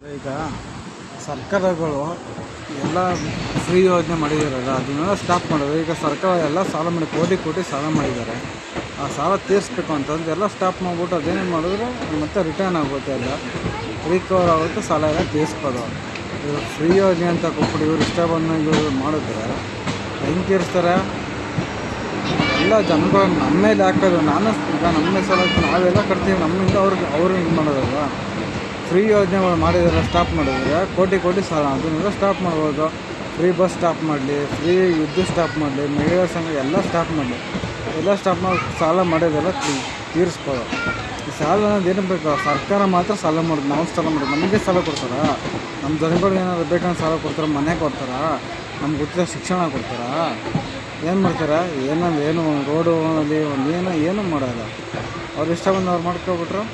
ಈಗ ಸರ್ಕಾರಗಳು ಎಲ್ಲ ಫ್ರೀ ಯೋಜನೆ ಮಾಡಿದಾರಲ್ಲ ಅದನ್ನೆಲ್ಲ ಸ್ಟಾಪ್ ಮಾಡೋದು. ಈಗ ಸರ್ಕಾರ ಎಲ್ಲ ಸಾಲ ಮಾಡಿ ಕೋಟಿ ಸಾಲ ಮಾಡಿದ್ದಾರೆ. ಆ ಸಾಲ ತೀರಿಸ್ಬೇಕು ಅಂತಂದು ಎಲ್ಲ ಸ್ಟಾಪ್ ಮಾಡಿಬಿಟ್ಟು ಅದೇನೇನು ಮಾಡಿದ್ರೆ ಮತ್ತೆ ರಿಟರ್ನ್ ಆಗುತ್ತೆ, ಎಲ್ಲ ರಿಕವರ್ ಆಗುತ್ತೆ, ಸಾಲ ಎಲ್ಲ ತೀರಿಸ್ಬೋದು. ಇವರು ಫ್ರೀ ಯೋಜನೆ ಅಂತ ಕೊಟ್ಬಿಟ್ಟು ಇವ್ರು ಇಷ್ಟ ಬಂದಂಗೆ ಇವರು ಮಾಡಿದ್ರೆ ಹೆಂಗೆ ತೀರಿಸ್ತಾರೆ? ಎಲ್ಲ ಜನಗಳು ನಮ್ಮ ಮೇಲೆ ಹಾಕೋದು. ನಾನು ಈಗ ನಮ್ಮ ಸಾಲ ನಾವೆಲ್ಲ ಕಟ್ತೀವಿ, ನಮ್ಮಿಂದ ಅವ್ರು ಇದು ಮಾಡೋದಲ್ವ. ಫ್ರೀ ಯೋಜನೆಗಳು ಮಾಡಿದರೆ ಸ್ಟಾಪ್ ಮಾಡಿದ್ರೆ ಕೋಟಿ ಸಾಲ ಅದನ್ನೆಲ್ಲ ಸ್ಟಾಪ್ ಮಾಡ್ಬೋದು. ಫ್ರೀ ಬಸ್ ಸ್ಟಾಪ್ ಮಾಡಲಿ, ಫ್ರೀ ವಿದ್ಯುತ್ ಸ್ಟಾಪ್ ಮಾಡಲಿ, ಮಹಿಳಾ ಸಂಘ ಎಲ್ಲ ಸ್ಟಾಪ್ ಮಾಡಲಿ, ಎಲ್ಲ ಸ್ಟಾಪ್ ಮಾಡಿ ಸಾಲ ಮಾಡೋದೆಲ್ಲ ತೀರಿಸ್ಬೋದು. ಈ ಸಾಲ ಅನ್ನೋದು ಏನು ಬೇಕು? ಸರ್ಕಾರ ಮಾತ್ರ ಸಾಲ ಮಾಡೋದು, ನಾವು ಸಾಲ ಮಾಡೋದು. ನಮಗೆ ಸಾಲ ಕೊಡ್ತಾರಾ? ನಮ್ಮ ಜನಗಳಿಗೆ ಏನಾದ್ರು ಬೇಕಂದ್ರೆ ಸಾಲ ಕೊಡ್ತಾರೆ, ಮನೆ ಕೊಡ್ತಾರಾ, ನಮ್ಗೆ ಉಚಿತ ಶಿಕ್ಷಣ ಕೊಡ್ತಾರಾ? ಏನು ಮಾಡ್ತಾರೆ? ಏನು ರೋಡು ಅಲ್ಲಿ ಏನು ಮಾಡೋಲ್ಲ. ಅವ್ರು ಇಷ್ಟ ಬಂದು ಅವ್ರು ಮಾಡ್ಕೊಬಿಟ್ರು